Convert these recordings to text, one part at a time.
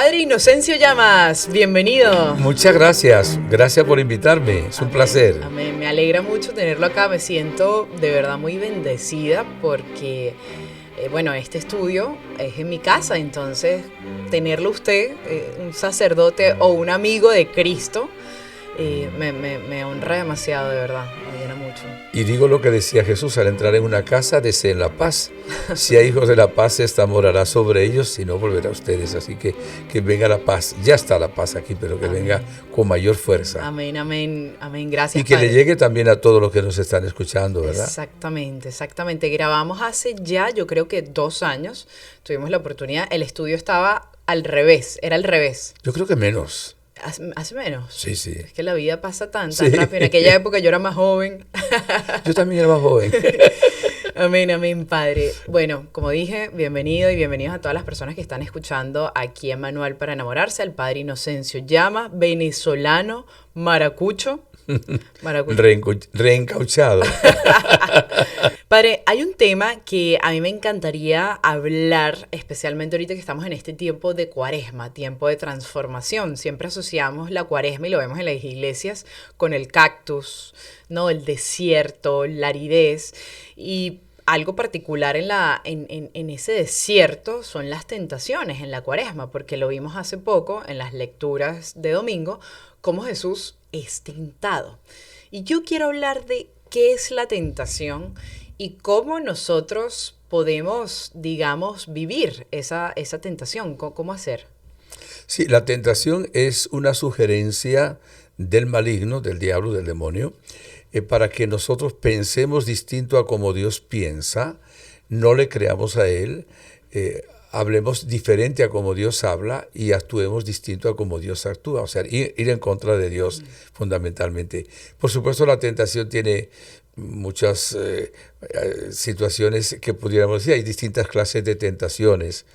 Padre Inocencio Llamas, bienvenido. Muchas gracias, gracias por invitarme, es un placer. Amén. Me alegra mucho tenerlo acá, me siento de verdad muy bendecida porque, bueno, este estudio es en mi casa, entonces tenerlo usted, un sacerdote o un amigo de Cristo, me honra demasiado, de verdad, me llena mucho. Y digo lo que decía Jesús, al entrar en una casa, deseen la paz. Si hay hijos de la paz, esta morará sobre ellos, si no, volverá a ustedes. Así que venga la paz. Ya está la paz aquí, pero que venga con mayor fuerza. Amén, amén, amén. Gracias, y que Padre. le llegue también a todos los que nos están escuchando, ¿verdad? Exactamente, exactamente. Grabamos hace ya, yo creo que 2 años, tuvimos la oportunidad, el estudio estaba al revés, era al revés. Yo creo que menos. ¿Hace menos? Sí, sí. Es que la vida pasa tan Sí. rápido. En aquella época yo era más joven. Yo también era más joven. Amén, amén, Padre. Bueno, como dije, bienvenido y bienvenidos a todas las personas que están escuchando aquí en Manual para Enamorarse, al Padre Inocencio Llama, venezolano, maracucho. Reencauchado. Padre, hay un tema que a mí me encantaría hablar, especialmente ahorita que estamos en este tiempo de cuaresma, tiempo de transformación. Siempre asociamos la cuaresma, y lo vemos en las iglesias, con el cactus, ¿no? El desierto, la aridez. Y algo particular en ese desierto son las tentaciones en la cuaresma, porque lo vimos hace poco en las lecturas de domingo, cómo Jesús es tentado. Y yo quiero hablar de qué es la tentación y cómo nosotros podemos, digamos, vivir esa tentación. ¿Cómo hacer? Sí, la tentación es una sugerencia del maligno, del diablo, del demonio, para que nosotros pensemos distinto a como Dios piensa, no le creamos a Él, hablemos diferente a como Dios habla y actuemos distinto a como Dios actúa, o sea, ir en contra de Dios fundamentalmente. Por supuesto, la tentación tiene muchas situaciones que pudiéramos decir, hay distintas clases de tentaciones,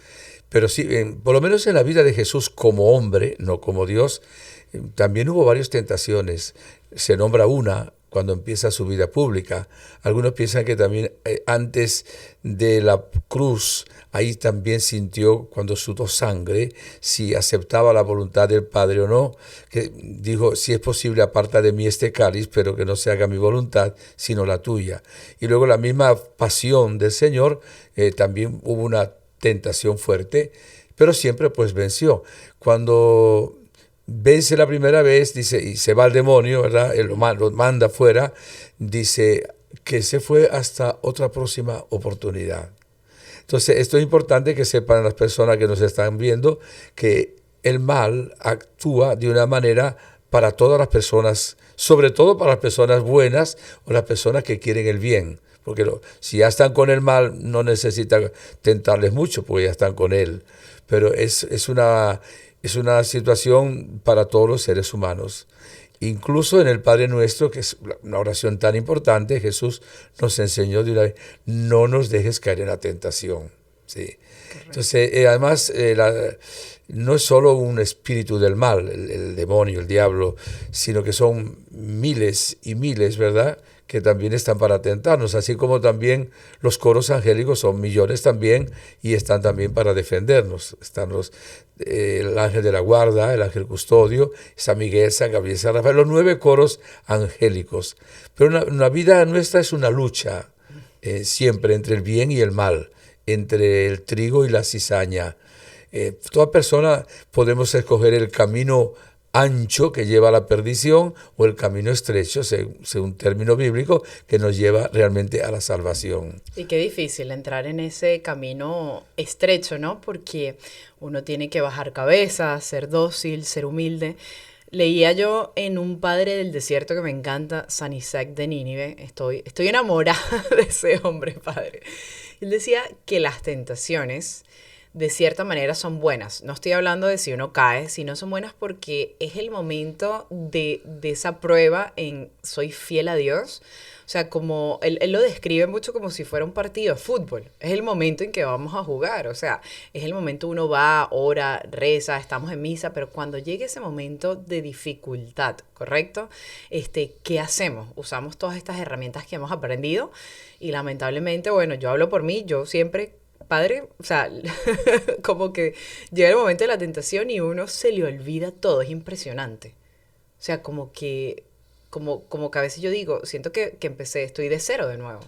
pero sí, por lo menos en la vida de Jesús como hombre, no como Dios, también hubo varias tentaciones. Se nombra una cuando empieza su vida pública. Algunos piensan que también antes de la cruz, ahí también sintió cuando sudó sangre, si aceptaba la voluntad del Padre o no, que dijo, si es posible, aparta de mí este cáliz, pero que no se haga mi voluntad, sino la tuya. Y luego la misma pasión del Señor, también hubo una tentación fuerte, pero siempre pues venció. Cuando vence la primera vez, dice, y se va al demonio, ¿verdad? Él lo manda fuera, dice que se fue hasta otra próxima oportunidad. Entonces, esto es importante que sepan las personas que nos están viendo, que el mal actúa de una manera para todas las personas, sobre todo para las personas buenas o las personas que quieren el bien. Porque si ya están con el mal, no necesitan tentarles mucho, porque ya están con él. Pero es una situación para todos los seres humanos. Incluso en el Padre Nuestro, que es una oración tan importante, Jesús nos enseñó de una vez, no nos dejes caer en la tentación. ¿Sí? Entonces, además, no es solo un espíritu del mal, el demonio, el diablo, sino que son miles y miles, ¿verdad?, que también están para tentarnos, así como también los coros angélicos son millones también y están también para defendernos. Están el ángel de la guarda, el ángel custodio, San Miguel, San Gabriel, San Rafael, los 9 coros angélicos. Pero una vida nuestra es una lucha siempre entre el bien y el mal, entre el trigo y la cizaña. Toda persona podemos escoger el camino ancho que lleva a la perdición o el camino estrecho, según término bíblico, que nos lleva realmente a la salvación. Y qué difícil entrar en ese camino estrecho, ¿no? Porque uno tiene que bajar cabeza, ser dócil, ser humilde. Leía yo en un padre del desierto que me encanta, San Isaac de Nínive, estoy enamorada de ese hombre, padre. Él decía que las tentaciones de cierta manera son buenas. No estoy hablando de si uno cae, sino son buenas porque es el momento de esa prueba en soy fiel a Dios. O sea, como él lo describe mucho como si fuera un partido de fútbol. Es el momento en que vamos a jugar. O sea, es el momento uno va, ora, reza, estamos en misa, pero cuando llegue ese momento de dificultad, ¿correcto? ¿Qué hacemos? Usamos todas estas herramientas que hemos aprendido y lamentablemente, bueno, yo hablo por mí, yo siempre padre, o sea, como que llega el momento de la tentación y uno se le olvida todo, es impresionante. O sea, como que a veces yo digo, siento que empecé, estoy de cero de nuevo.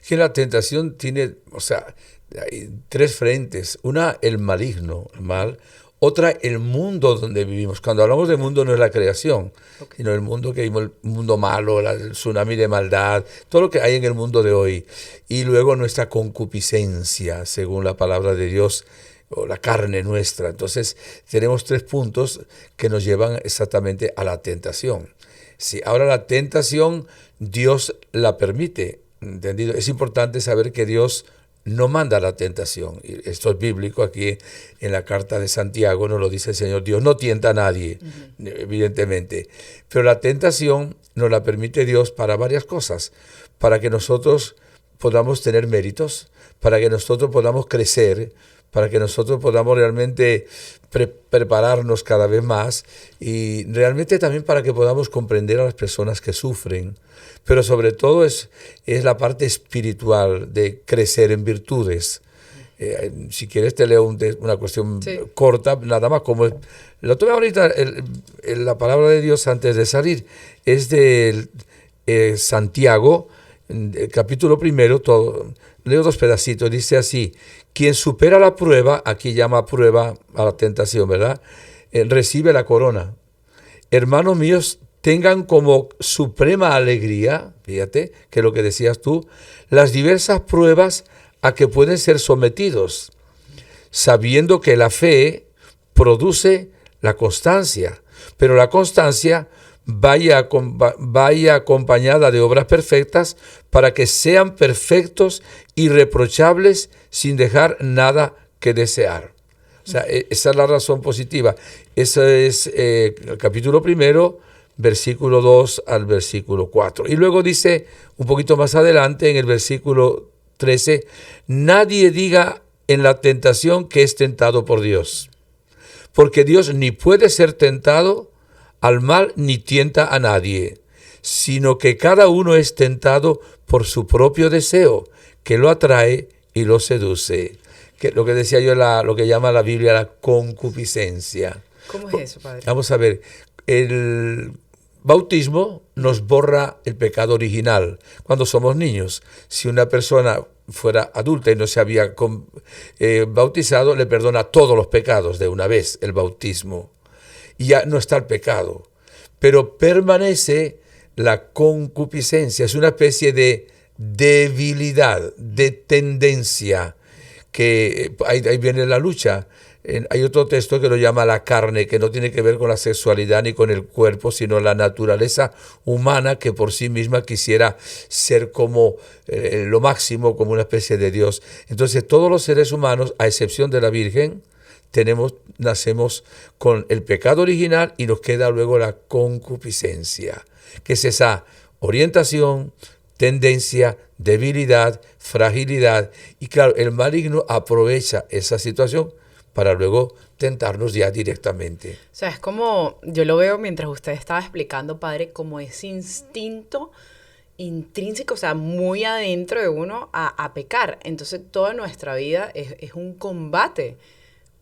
Que la tentación tiene, o sea, hay tres frentes. Una, el maligno, el mal. Otra, el mundo donde vivimos. Cuando hablamos de mundo no es la creación, Ok. sino el mundo que vivimos, el mundo malo, el tsunami de maldad, todo lo que hay en el mundo de hoy. Y luego nuestra concupiscencia, según la palabra de Dios, o la carne nuestra. Entonces, tenemos tres puntos que nos llevan exactamente a la tentación. Sí, ahora la tentación, Dios la permite, ¿entendido? Es importante saber que Dios no manda la tentación. Y esto es bíblico, aquí en la carta de Santiago nos lo dice el Señor. Dios no tienta a nadie, evidentemente. Pero la tentación nos la permite Dios para varias cosas. Para que nosotros podamos tener méritos, para que nosotros podamos crecer, para que nosotros podamos realmente prepararnos cada vez más y realmente también para que podamos comprender a las personas que sufren. Pero sobre todo es la parte espiritual de crecer en virtudes. Si quieres te leo una cuestión Sí. corta, nada más como lo tomé ahorita, la palabra de Dios antes de salir, es de Santiago, el capítulo primero, leo dos pedacitos, dice así: quien supera la prueba, aquí llama prueba a la tentación, ¿verdad? Recibe la corona. Hermanos míos, tengan como suprema alegría, fíjate, que es lo que decías tú, las diversas pruebas a que pueden ser sometidos, sabiendo que la fe produce la constancia, pero la constancia vaya acompañada de obras perfectas para que sean perfectos, irreprochables, sin dejar nada que desear. O sea, esa es la razón positiva. Ese es el capítulo primero, versículo 2 al versículo 4. Y luego dice un poquito más adelante, en el versículo 13, nadie diga en la tentación que es tentado por Dios, porque Dios ni puede ser tentado al mal ni tienta a nadie, sino que cada uno es tentado por su propio deseo, que lo atrae y lo seduce. Que lo que decía yo, lo que llama la Biblia la concupiscencia. ¿Cómo es eso, padre? Vamos a ver, el bautismo nos borra el pecado original cuando somos niños. Si una persona fuera adulta y no se había bautizado, le perdona todos los pecados de una vez el bautismo. Y ya no está el pecado, pero permanece la concupiscencia. Es una especie de debilidad, de tendencia, que ahí viene la lucha. Hay otro texto que lo llama la carne, que no tiene que ver con la sexualidad ni con el cuerpo, sino la naturaleza humana que por sí misma quisiera ser como lo máximo, como una especie de Dios. Entonces todos los seres humanos, a excepción de la Virgen, nacemos con el pecado original y nos queda luego la concupiscencia, que es esa orientación, tendencia, debilidad, fragilidad. Y claro, el maligno aprovecha esa situación para luego tentarnos ya directamente. O sea, es como, yo lo veo mientras usted estaba explicando, padre, como ese instinto intrínseco, o sea, muy adentro de uno a pecar. Entonces, toda nuestra vida es un combate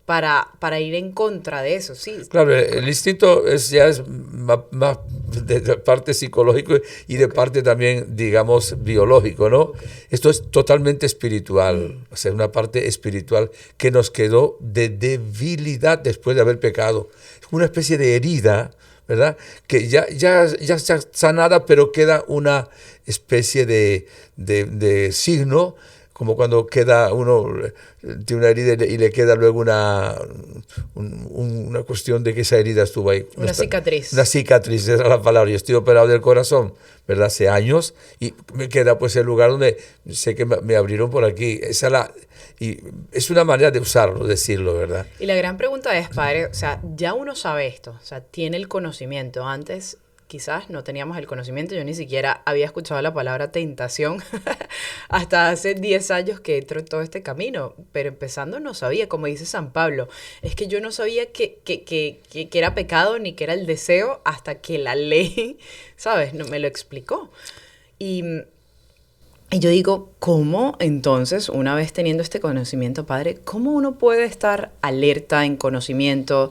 para ir en contra de eso, sí. Claro, el instinto ya es más de parte psicológico y de parte también, digamos, biológico, ¿no? Ok. Esto es totalmente espiritual, o sea, una parte espiritual que nos quedó de debilidad después de haber pecado. Es una especie de herida, ¿verdad? Que ya está sanada, pero queda una especie de signo, como cuando queda uno, tiene una herida y le queda luego una cuestión de que esa herida estuvo ahí. Una cicatriz. Una cicatriz, esa es la palabra. Yo estoy operado del corazón, ¿verdad? Hace años y me queda pues el lugar donde sé que me abrieron por aquí. Y es una manera de usarlo, decirlo, ¿verdad? Y la gran pregunta es, padre, o sea, ya uno sabe esto, o sea, tiene el conocimiento. Antes quizás no teníamos el conocimiento, yo ni siquiera había escuchado la palabra tentación hasta hace 10 años que entro en todo este camino, pero empezando no sabía, como dice San Pablo, es que yo no sabía que era pecado ni que era el deseo hasta que la ley, ¿sabes? No, me lo explicó. Y Y yo digo, ¿cómo entonces, una vez teniendo este conocimiento, Padre, cómo uno puede estar alerta en conocimiento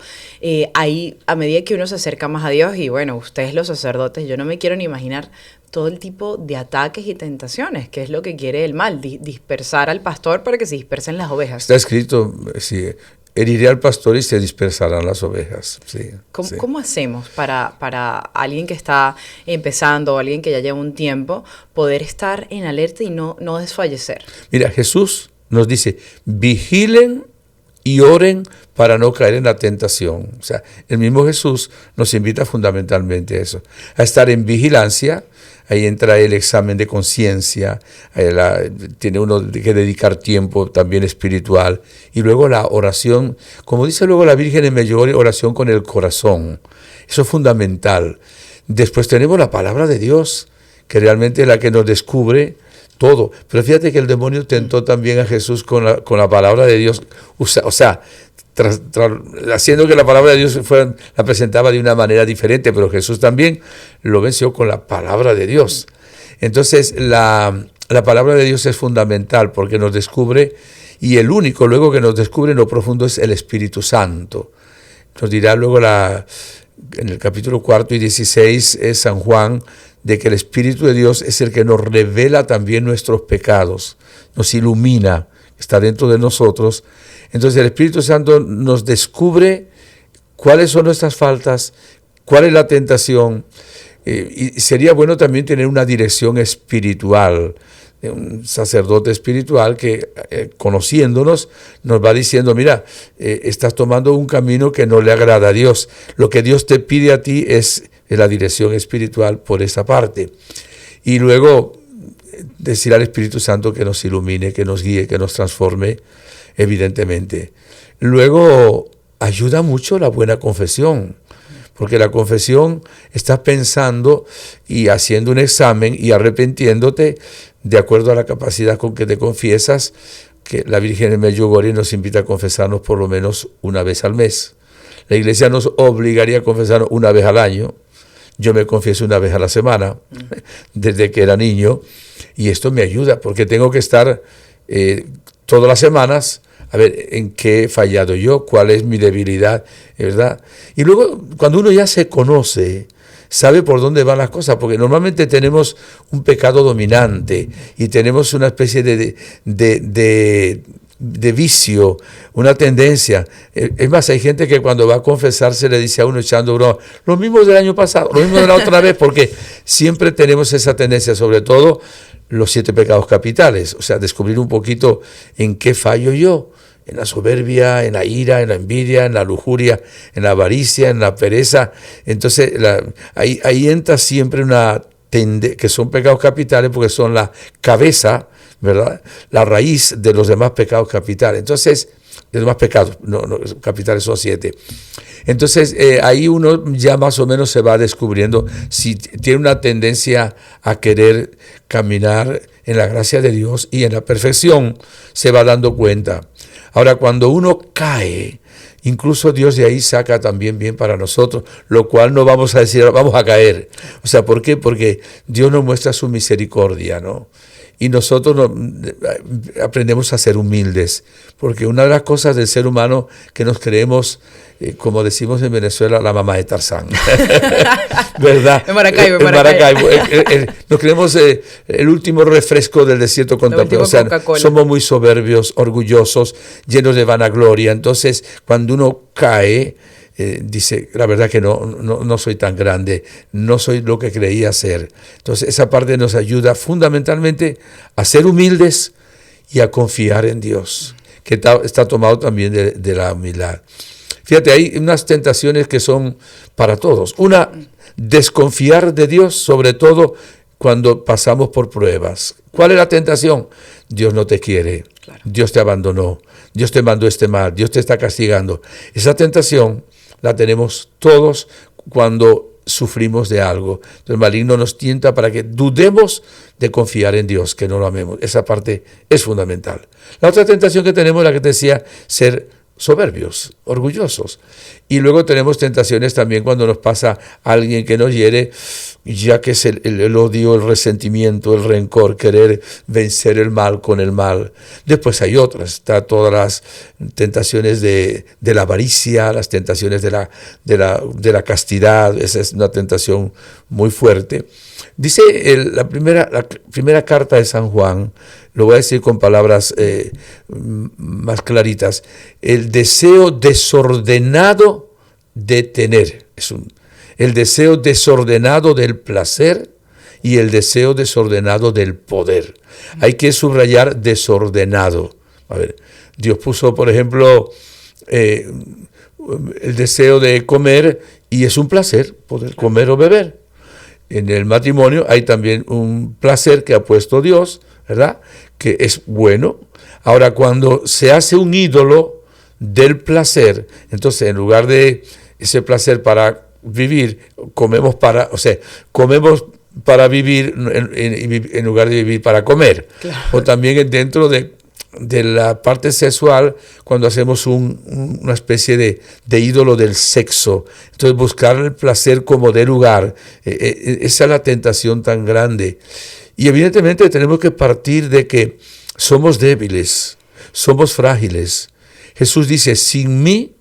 ahí a medida que uno se acerca más a Dios? Y bueno, ustedes los sacerdotes, yo no me quiero ni imaginar todo el tipo de ataques y tentaciones, que es lo que quiere el mal, dispersar al pastor para que se dispersen las ovejas. Está escrito, sí, heriré al pastor y se dispersarán las ovejas. Sí, ¿Cómo, sí. cómo hacemos para alguien que está empezando o alguien que ya lleva un tiempo poder estar en alerta y no desfallecer? Mira, Jesús nos dice, vigilen y oren para no caer en la tentación. O sea, el mismo Jesús nos invita fundamentalmente a eso, a estar en vigilancia. Ahí entra el examen de conciencia, tiene uno que dedicar tiempo también espiritual, y luego la oración, como dice luego la Virgen en Medjugorje, oración con el corazón. Eso es fundamental. Después tenemos la palabra de Dios, que realmente es la que nos descubre todo. Pero fíjate que el demonio tentó también a Jesús con la palabra de Dios, o sea, haciendo que la palabra de Dios la presentaba de una manera diferente, pero Jesús también lo venció con la palabra de Dios. Entonces la palabra de Dios es fundamental porque nos descubre, y el único luego que nos descubre en lo profundo es el Espíritu Santo. Nos dirá luego en el capítulo 4 y 16 es San Juan, de que el Espíritu de Dios es el que nos revela también nuestros pecados, nos ilumina, está dentro de nosotros. Entonces el Espíritu Santo nos descubre cuáles son nuestras faltas, cuál es la tentación, y sería bueno también tener una dirección espiritual, un sacerdote espiritual que conociéndonos nos va diciendo, mira, estás tomando un camino que no le agrada a Dios, lo que Dios te pide a ti es la dirección espiritual por esa parte. Y luego decir al Espíritu Santo que nos ilumine, que nos guíe, que nos transforme, evidentemente. Luego ayuda mucho la buena confesión, porque la confesión estás pensando y haciendo un examen y arrepintiéndote de acuerdo a la capacidad con que te confiesas, que la Virgen de Medjugorje nos invita a confesarnos por lo menos una vez al mes. La Iglesia nos obligaría a confesarnos una vez al año. Yo me confieso una vez a la semana, desde que era niño, y esto me ayuda, porque tengo que estar todas las semanas a ver en qué he fallado yo, cuál es mi debilidad, ¿verdad? Y luego, cuando uno ya se conoce, sabe por dónde van las cosas, porque normalmente tenemos un pecado dominante y tenemos una especie de vicio, una tendencia. Es más, hay gente que cuando va a confesarse le dice a uno echando broma, lo mismo del año pasado, lo mismo de la otra vez, porque siempre tenemos esa tendencia, sobre todo los 7 pecados capitales, o sea, descubrir un poquito en qué fallo yo, en la soberbia, en la ira, en la envidia, en la lujuria, en la avaricia, en la pereza. Entonces, ahí entra siempre que son pecados capitales porque son la cabeza, ¿verdad? La raíz de los demás pecados capitales. Entonces, de los demás pecados, capitales son 7. Entonces, ahí uno ya más o menos se va descubriendo si tiene una tendencia a querer caminar en la gracia de Dios y en la perfección, se va dando cuenta. Ahora, cuando uno cae, incluso Dios de ahí saca también bien para nosotros, lo cual no vamos a decir, vamos a caer. O sea, ¿por qué? Porque Dios nos muestra su misericordia, ¿no? Y nosotros aprendemos a ser humildes, porque una de las cosas del ser humano que nos creemos, como decimos en Venezuela, la mamá de Tarzán, ¿verdad? En Maracaibo. Nos creemos el último refresco del desierto contemporáneo, o sea, somos muy soberbios, orgullosos, llenos de vanagloria. Entonces, cuando uno cae, dice, la verdad que no soy tan grande, no soy lo que creía ser. Entonces esa parte nos ayuda fundamentalmente a ser humildes y a confiar en Dios, que está tomado también de la humildad. Fíjate, hay unas tentaciones que son para todos. Una, desconfiar de Dios, sobre todo cuando pasamos por pruebas. ¿Cuál es la tentación? Dios no te quiere, claro. Dios te abandonó, Dios te mandó este mal, Dios te está castigando. Esa tentación la tenemos todos cuando sufrimos de algo. Entonces el maligno nos tienta para que dudemos de confiar en Dios, que no lo amemos. Esa parte es fundamental. La otra tentación que tenemos, la que te decía, ser soberbios, orgullosos. Y luego tenemos tentaciones también cuando nos pasa alguien que nos hiere, ya que es el odio, el resentimiento, el rencor, querer vencer el mal con el mal. Después hay otras, está todas las tentaciones de la avaricia, las tentaciones de la castidad. Esa es una tentación muy fuerte. Dice la primera carta de San Juan, lo voy a decir con palabras más claritas, el deseo desordenado de tener, el deseo desordenado del placer y el deseo desordenado del poder. Hay que subrayar desordenado. A ver, Dios puso, por ejemplo, el deseo de comer y es un placer poder comer o beber. En el matrimonio hay también un placer que ha puesto Dios, ¿verdad? Que es bueno. Ahora, cuando se hace un ídolo del placer, entonces en lugar de ese placer para vivir, comemos para vivir en lugar de vivir para comer. Claro. O también dentro de la parte sexual, cuando hacemos una especie de ídolo del sexo. Entonces buscar el placer como de lugar, esa es la tentación tan grande. Y evidentemente tenemos que partir de que somos débiles, somos frágiles. Jesús dice, sin mí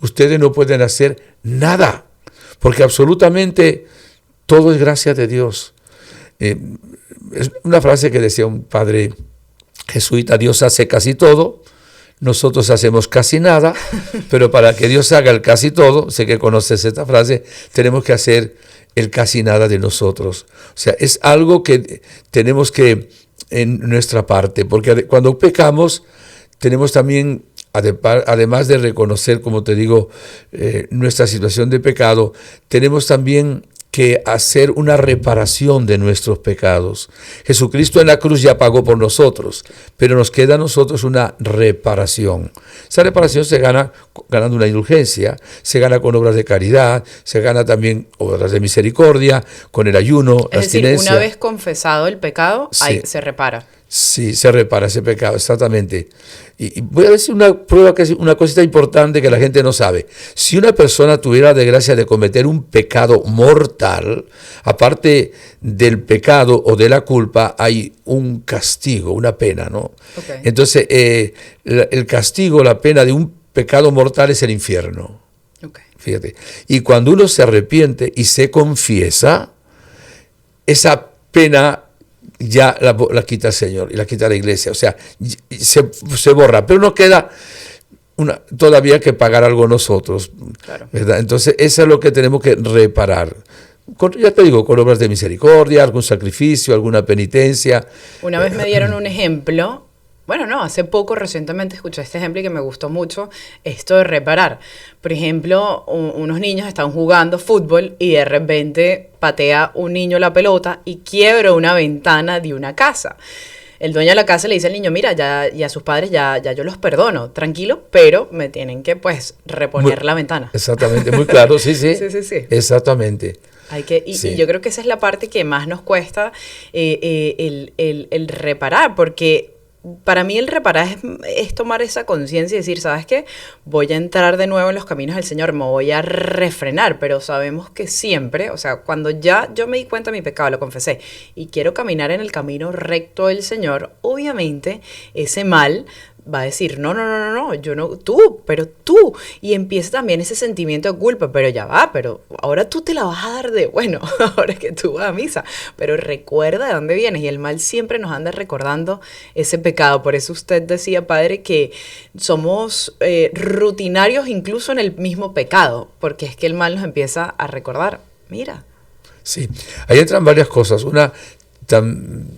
ustedes no pueden hacer nada, porque absolutamente todo es gracia de Dios. Es una frase que decía un padre jesuita, Dios hace casi todo, nosotros hacemos casi nada, pero para que Dios haga el casi todo, sé que conoces esta frase, tenemos que hacer el casi nada de nosotros. O sea, es algo que tenemos que en nuestra parte, porque cuando pecamos tenemos también, además de reconocer, como te digo, nuestra situación de pecado, tenemos también que hacer una reparación de nuestros pecados. Jesucristo en la cruz ya pagó por nosotros, pero nos queda a nosotros una reparación. Esa reparación se gana ganando una indulgencia, se gana con obras de caridad, se gana también obras de misericordia, con el ayuno, la abstinencia. Es decir, una vez confesado el pecado, sí, se repara. Sí, se repara ese pecado, exactamente. Y voy a decir una prueba, que es una cosita importante que la gente no sabe. Si una persona tuviera la desgracia de cometer un pecado mortal, aparte del pecado o de la culpa, hay un castigo, una pena, ¿no? Okay. Entonces, el castigo, la pena de un pecado mortal es el infierno. Okay. Fíjate. Y cuando uno se arrepiente y se confiesa, esa pena ya la quita el Señor y la quita la iglesia, o sea, se borra, pero no queda todavía que pagar algo nosotros, claro, ¿verdad? Entonces eso es lo que tenemos que reparar. Ya te digo, con obras de misericordia, algún sacrificio, alguna penitencia. Una vez me dieron un ejemplo, bueno, no, hace poco, recientemente escuché este ejemplo y que me gustó mucho, esto de reparar. Por ejemplo, unos niños están jugando fútbol y de repente patea un niño la pelota y quiebra una ventana de una casa. El dueño de la casa le dice al niño, mira, ya sus padres ya yo los perdono, tranquilo, pero me tienen que, pues, reponer la ventana. Exactamente, muy claro, sí. Sí. Exactamente. Y yo creo que esa es la parte que más nos cuesta, el reparar, porque para mí el reparar es tomar esa conciencia y decir, ¿sabes qué? Voy a entrar de nuevo en los caminos del Señor, me voy a refrenar, pero sabemos que siempre, o sea, cuando ya yo me di cuenta de mi pecado, lo confesé, y quiero caminar en el camino recto del Señor, obviamente ese mal va a decir, no, yo no, tú, y empieza también ese sentimiento de culpa, pero ya va, pero ahora tú te la vas a dar de bueno, ahora que tú vas a misa, pero recuerda de dónde vienes, y el mal siempre nos anda recordando ese pecado. Por eso usted decía, padre, que somos rutinarios incluso en el mismo pecado, porque es que el mal nos empieza a recordar, mira. Sí, ahí entran varias cosas.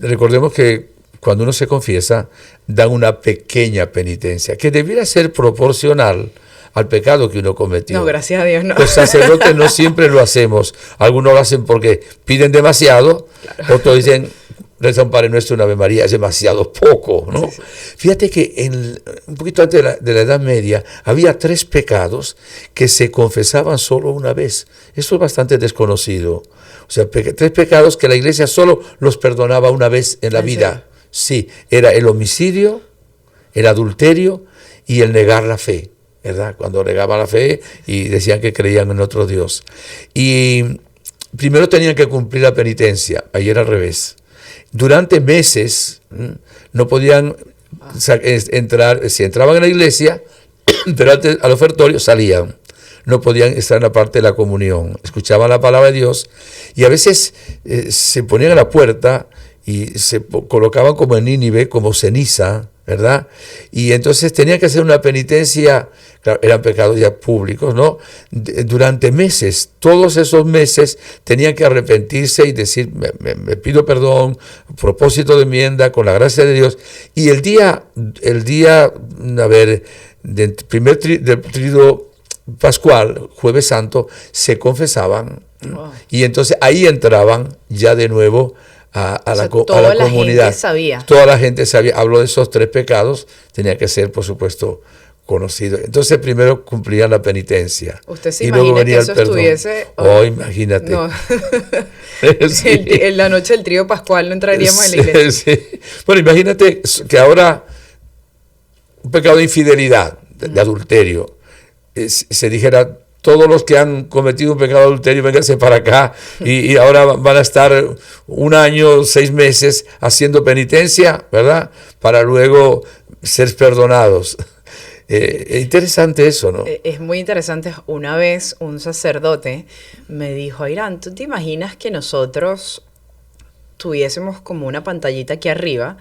Recordemos que cuando uno se confiesa, da una pequeña penitencia, que debiera ser proporcional al pecado que uno cometió. No, gracias a Dios, no. Los sacerdotes no siempre lo hacemos. Algunos lo hacen porque piden demasiado, claro. Otros dicen, reza un Padre Nuestro, una Ave María, es demasiado poco, ¿no? Sí. Fíjate que un poquito antes de la Edad Media, había 3 pecados que se confesaban solo una vez. Eso es bastante desconocido. O sea, 3 pecados que la Iglesia solo los perdonaba una vez en la vida. Sí, era el homicidio, el adulterio y el negar la fe. ¿verdad? Cuando negaban la fe y decían que creían en otro Dios. Y primero tenían que cumplir la penitencia, ahí era al revés. Durante meses no podían entrar, si entraban en la iglesia, pero antes al ofertorio salían. No podían estar en la parte de la comunión. Escuchaban la palabra de Dios y a veces se ponían a la puerta y se colocaban como en Nínive, como ceniza, ¿verdad? Y entonces tenían que hacer una penitencia, claro, eran pecados ya públicos, ¿no? Durante meses, todos esos meses tenían que arrepentirse y decir, me pido perdón, propósito de enmienda, con la gracia de Dios. Y el día, a ver, del tríodo pascual, jueves santo, se confesaban. Wow. Y entonces ahí entraban ya de nuevo a la comunidad. Gente sabía. Toda la gente sabía. Habló de esos 3 pecados, tenía que ser, por supuesto, conocido. Entonces primero cumplían la penitencia. ¿Usted se imagina que eso estuviese? Oh, imagínate. No. Sí. En la noche del trío pascual no entraríamos en la iglesia. Sí. Bueno, imagínate que ahora un pecado de infidelidad, de adulterio, se dijera, todos los que han cometido un pecado de adulterio, vénganse para acá y ahora van a estar 1 año, 6 meses haciendo penitencia, ¿verdad? Para luego ser perdonados. Es interesante eso, ¿no? Es muy interesante. Una vez un sacerdote me dijo, Irán, ¿tú te imaginas que nosotros tuviésemos como una pantallita aquí arriba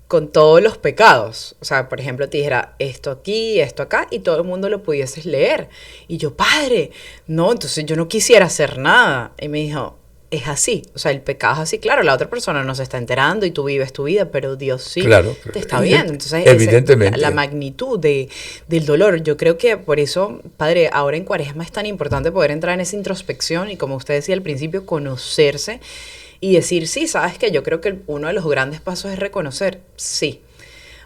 con todos los pecados? O sea, por ejemplo, te dijera esto aquí, esto acá, y todo el mundo lo pudieses leer. Y yo, padre, no, entonces yo no quisiera hacer nada. Y me dijo, es así, o sea, el pecado es así. Claro, la otra persona no se está enterando y tú vives tu vida, pero Dios sí te está viendo. Entonces, evidentemente. La magnitud del dolor. Yo creo que por eso, padre, ahora en Cuaresma es tan importante poder entrar en esa introspección y, como usted decía al principio, conocerse y decir, sí, sabes que yo creo que uno de los grandes pasos es reconocer, sí.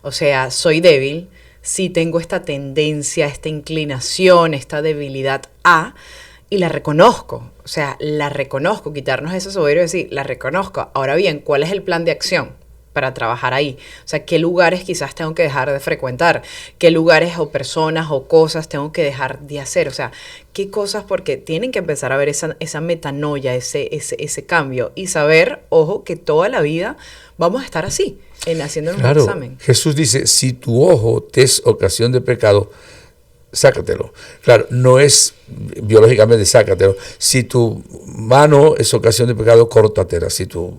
O sea, soy débil, sí tengo esta tendencia, esta inclinación, esta debilidad y la reconozco. O sea, la reconozco, quitarnos ese soberbio y decir, la reconozco. Ahora bien, ¿cuál es el plan de acción para trabajar ahí? O sea, ¿qué lugares quizás tengo que dejar de frecuentar? ¿Qué lugares o personas o cosas tengo que dejar de hacer? O sea, ¿qué cosas? Porque tienen que empezar a ver esa metanoia, ese cambio y saber, ojo, que toda la vida vamos a estar así, haciéndonos un examen. Jesús dice, si tu ojo te es ocasión de pecado, sácatelo. Claro, no es biológicamente sácatelo. Si tu mano es ocasión de pecado, córtatela. Si tu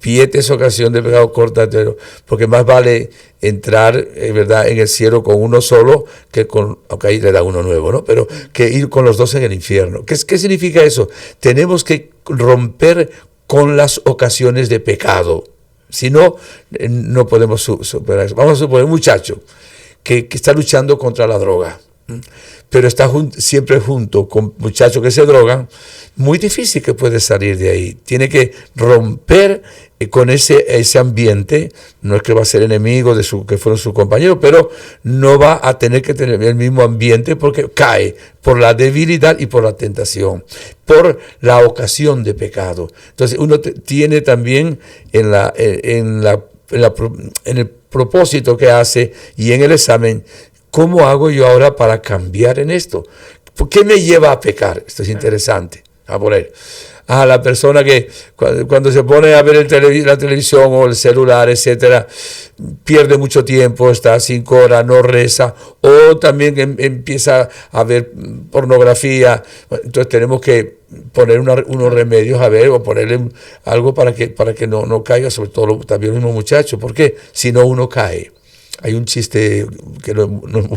pie te es ocasión de pecado, córtatelo. Porque más vale entrar, ¿verdad?, en el cielo con uno solo que con, aunque ahí le da uno nuevo, ¿no? Pero que ir con los 2 en el infierno. ¿Qué significa eso? Tenemos que romper con las ocasiones de pecado. Si no, no podemos superar eso. Vamos a suponer un muchacho que está luchando contra la droga, pero está siempre junto con muchachos que se drogan, muy difícil que puede salir de ahí. Tiene que romper con ese ambiente. No es que va a ser enemigo de que fueron sus compañeros, pero no va a tener que tener el mismo ambiente porque cae por la debilidad y por la tentación, por la ocasión de pecado. Entonces uno tiene también en el propósito que hace y en el examen, ¿cómo hago yo ahora para cambiar en esto? ¿Por qué me lleva a pecar? Esto es interesante. A poner a la persona que cuando se pone a ver la televisión o el celular, etcétera, pierde mucho tiempo, está 5 horas, no reza, o también empieza a ver pornografía. Entonces tenemos que poner unos remedios, a ver, o ponerle algo para que no caiga, sobre todo también los mismos muchachos, porque si no uno cae. Hay un chiste que no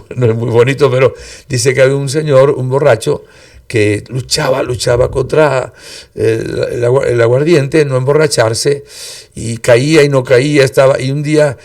es muy bonito, pero dice que había un señor, un borracho, que luchaba contra el aguardiente, no emborracharse, y caía y no caía, y un día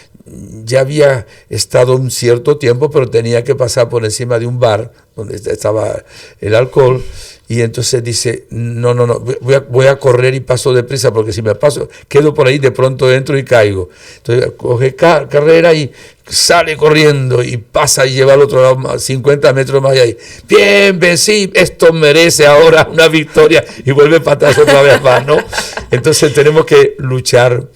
ya había estado un cierto tiempo, pero tenía que pasar por encima de un bar donde estaba el alcohol, y entonces dice, no, voy a correr y paso deprisa, porque si me paso, quedo por ahí, de pronto entro y caigo. Entonces coge carrera y sale corriendo y pasa y lleva al otro lado 50 metros más allá. Bien, sí, esto merece ahora una victoria, y vuelve para atrás otra vez más, ¿no? Entonces tenemos que luchar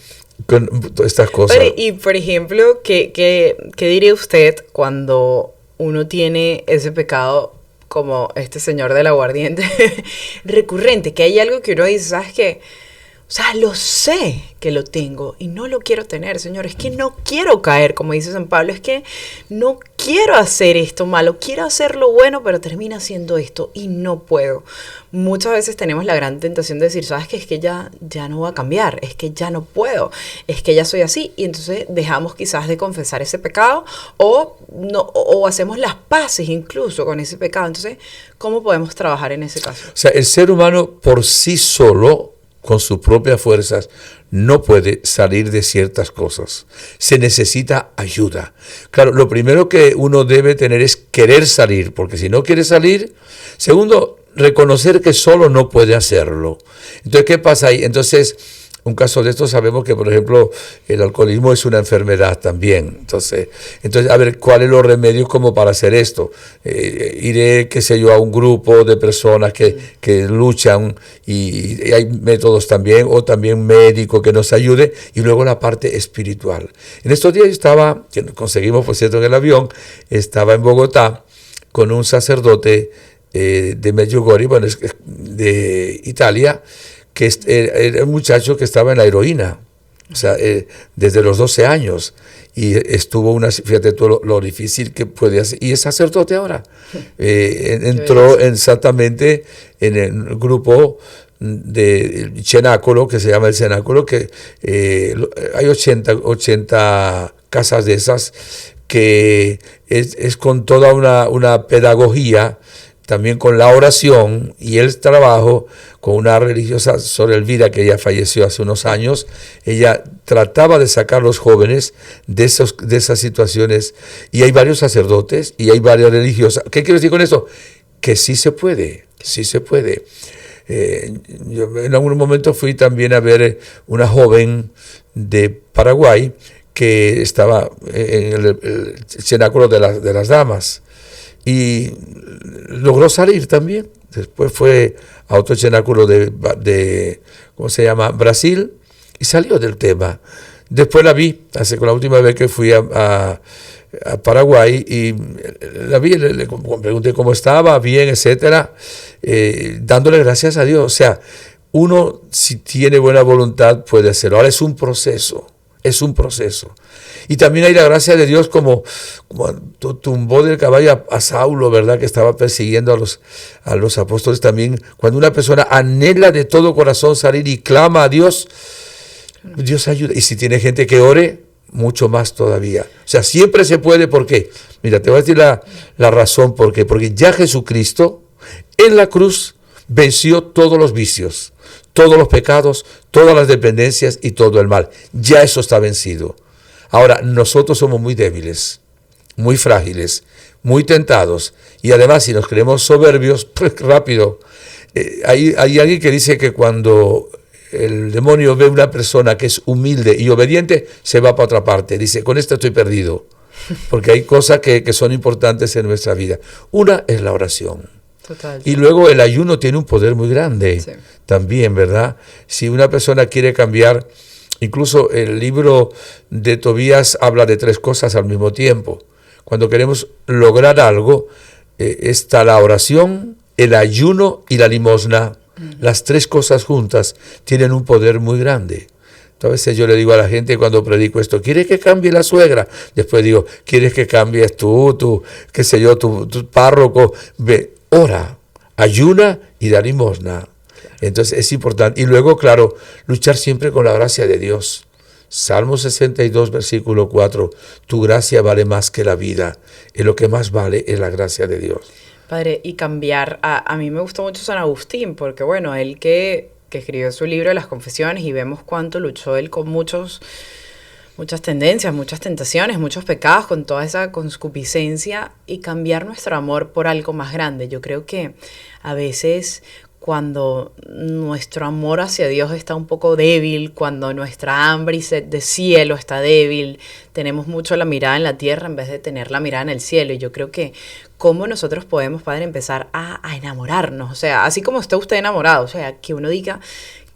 con todas estas cosas. Y por ejemplo, ¿qué diría usted cuando uno tiene ese pecado como este señor del aguardiente recurrente, que hay algo que uno dice, ¿sabes qué? O sea, lo sé que lo tengo y no lo quiero tener, Señor. Es que no quiero caer, como dice San Pablo. Es que no quiero hacer esto malo. Quiero hacer lo bueno, pero termina haciendo esto y no puedo. Muchas veces tenemos la gran tentación de decir, ¿sabes qué? Es que ya no va a cambiar. Es que ya no puedo. Es que ya soy así. Y entonces dejamos quizás de confesar ese pecado o hacemos las paces incluso con ese pecado. Entonces, ¿cómo podemos trabajar en ese caso? O sea, el ser humano por sí solo, con sus propias fuerzas, no puede salir de ciertas cosas. Se necesita ayuda. Claro, lo primero que uno debe tener es querer salir, porque si no quiere salir, segundo, reconocer que solo no puede hacerlo. Entonces, ¿qué pasa ahí? Entonces, un caso de esto sabemos que, por ejemplo, el alcoholismo es una enfermedad también. Entonces, a ver, ¿cuáles son los remedios como para hacer esto? Iré, qué sé yo, a un grupo de personas que luchan y hay métodos también, o también médico que nos ayude, y luego la parte espiritual. En estos días que conseguimos, por cierto, en el avión, estaba en Bogotá con un sacerdote de Medjugorje, bueno, de Italia, que era un muchacho que estaba en la heroína, o sea, desde los 12 años, y estuvo fíjate tú lo difícil que puede hacer, y es sacerdote ahora. Entró exactamente en el grupo de Cenáculo, que se llama el Cenáculo, que hay 80 casas de esas, que es con toda una pedagogía, también con la oración y el trabajo con una religiosa, Sor Elvira, que ella falleció hace unos años. Ella trataba de sacar a los jóvenes de esas situaciones, y hay varios sacerdotes y hay varias religiosas. ¿Qué quiero decir con esto? Que sí se puede, sí se puede. Yo en algún momento fui también a ver una joven de Paraguay que estaba en el cenáculo de las damas, y logró salir también. Después fue a otro cenáculo de ¿cómo se llama?, Brasil, y salió del tema. Después la vi, con la última vez que fui a Paraguay, y la vi, le pregunté cómo estaba, bien, etcétera, dándole gracias a Dios. O sea, uno, si tiene buena voluntad, puede hacerlo. Ahora es un proceso. Es un proceso. Y también hay la gracia de Dios, como tumbó del caballo a Saulo, ¿verdad?, que estaba persiguiendo a los apóstoles también. Cuando una persona anhela de todo corazón salir y clama a Dios, Dios ayuda. Y si tiene gente que ore, mucho más todavía. O sea, siempre se puede. ¿Por qué? Mira, te voy a decir la razón por qué. Porque ya Jesucristo en la cruz venció todos los vicios, todos los pecados, todas las dependencias y todo el mal. Ya eso está vencido. Ahora, nosotros somos muy débiles, muy frágiles, muy tentados, y además, si nos creemos soberbios, pues rápido. Hay alguien que dice que cuando el demonio ve a una persona que es humilde y obediente, se va para otra parte. Dice, con esto estoy perdido, porque hay cosas que son importantes en nuestra vida. Una es la oración. Total. Y luego el ayuno tiene un poder muy grande, sí, también, ¿verdad? Si una persona quiere cambiar, incluso el libro de Tobías habla de 3 cosas al mismo tiempo. Cuando queremos lograr algo, está la oración, el ayuno y la limosna. Las 3 cosas juntas tienen un poder muy grande. A veces yo le digo a la gente cuando predico esto, ¿quieres que cambie la suegra? Después digo, ¿quieres que cambies tú, qué sé yo, tu párroco? Ve, ora, ayuna y da limosna. Entonces es importante. Y luego, claro, luchar siempre con la gracia de Dios. Salmo 62, versículo 4, tu gracia vale más que la vida. Y lo que más vale es la gracia de Dios. Padre, y cambiar, a mí me gustó mucho San Agustín, porque bueno, él que escribió su libro de las confesiones, y vemos cuánto luchó él con muchas tendencias, muchas tentaciones, muchos pecados, con toda esa concupiscencia, y cambiar nuestro amor por algo más grande. Yo creo que a veces cuando nuestro amor hacia Dios está un poco débil, cuando nuestra hambre y sed de cielo está débil, tenemos mucho la mirada en la tierra en vez de tener la mirada en el cielo. Y yo creo que cómo nosotros podemos, Padre, empezar a enamorarnos. O sea, así como está usted enamorado, o sea, que uno diga,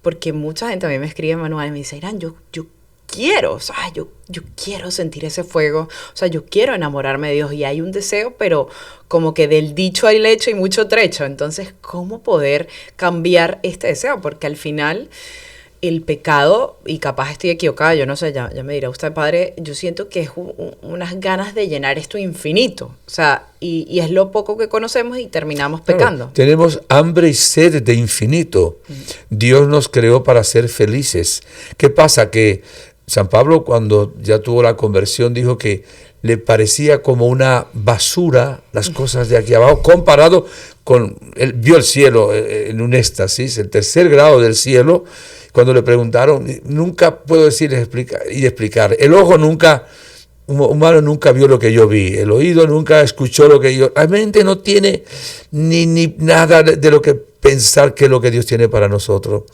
porque mucha gente a mí me escribe, Manuel, y me dice, Irán, yo quiero, o sea, yo quiero sentir ese fuego, o sea, yo quiero enamorarme de Dios y hay un deseo, pero como que del dicho al hecho y mucho trecho. Entonces, ¿cómo poder cambiar este deseo? Porque al final el pecado, y capaz estoy equivocada, yo no sé, ya me dirá usted, padre, yo siento que es unas ganas de llenar esto infinito, o sea, y es lo poco que conocemos y terminamos pecando. Claro, tenemos hambre y sed de infinito. Dios nos creó para ser felices. ¿Qué pasa? Que San Pablo, cuando ya tuvo la conversión, dijo que le parecía como una basura las cosas de aquí abajo, comparado con, él vio el cielo en un éxtasis, el tercer grado del cielo. Cuando le preguntaron, nunca puedo decir y explicar. El ojo nunca, humano nunca vio lo que yo vi. El oído nunca escuchó lo que yo. La mente no tiene ni nada de lo que pensar que es lo que Dios tiene para nosotros.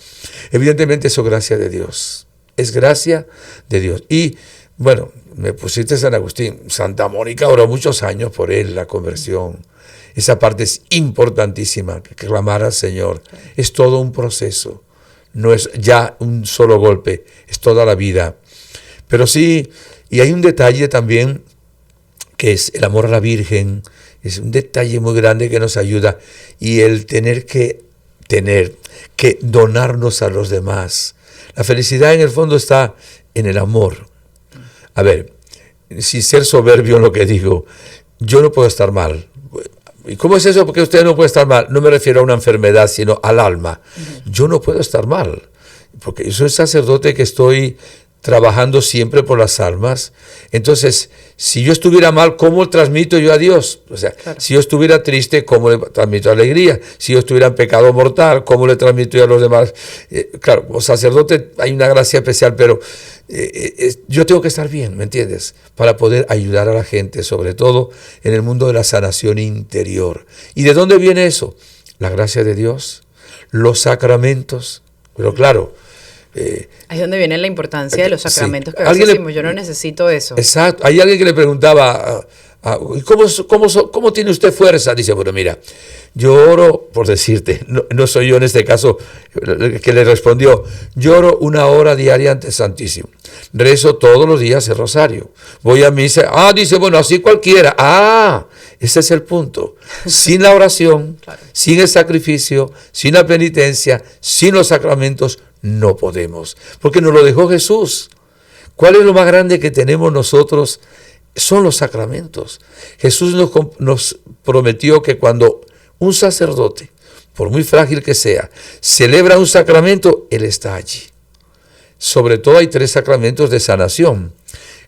Evidentemente eso es gracia de Dios. Es gracia de Dios. Y bueno, me pusiste San Agustín. Santa Mónica oró muchos años por él, la conversión. Esa parte es importantísima, que clamar al Señor. Es todo un proceso. No es ya un solo golpe, es toda la vida. Pero sí, y hay un detalle también, que es el amor a la Virgen, es un detalle muy grande que nos ayuda, y el tener que donarnos a los demás. La felicidad en el fondo está en el amor. A ver, sin ser soberbio en lo que digo, yo no puedo estar mal. ¿Y cómo es eso? Porque usted no puede estar mal. No me refiero a una enfermedad, sino al alma. Yo no puedo estar mal, porque yo soy sacerdote que estoy trabajando siempre por las almas. Entonces, si yo estuviera mal, ¿cómo transmito yo a Dios? O sea, claro. Si yo estuviera triste, ¿cómo le transmito alegría? Si yo estuviera en pecado mortal, ¿cómo le transmito yo a los demás? Claro, como sacerdote hay una gracia especial, pero yo tengo que estar bien, ¿me entiendes? Para poder ayudar a la gente, sobre todo en el mundo de la sanación interior. ¿Y de dónde viene eso? La gracia de Dios, los sacramentos, pero claro, ahí es donde viene la importancia de los sacramentos, sí. Que a veces decimos, yo no necesito eso. Exacto. Hay alguien que le preguntaba, ¿cómo tiene usted fuerza? Dice, bueno, mira, yo oro, por decirte, no soy yo en este caso que le respondió, yo oro 1 hora diaria ante el Santísimo. Rezo todos los días el rosario. Voy a misa. Dice, bueno, así cualquiera. Ese es el punto. Sin la oración, claro. Sin el sacrificio, sin la penitencia, sin los sacramentos, no podemos, porque nos lo dejó Jesús. ¿Cuál es lo más grande que tenemos nosotros? Son los sacramentos. Jesús nos prometió que cuando un sacerdote, por muy frágil que sea, celebra un sacramento, Él está allí. Sobre todo hay 3 sacramentos de sanación,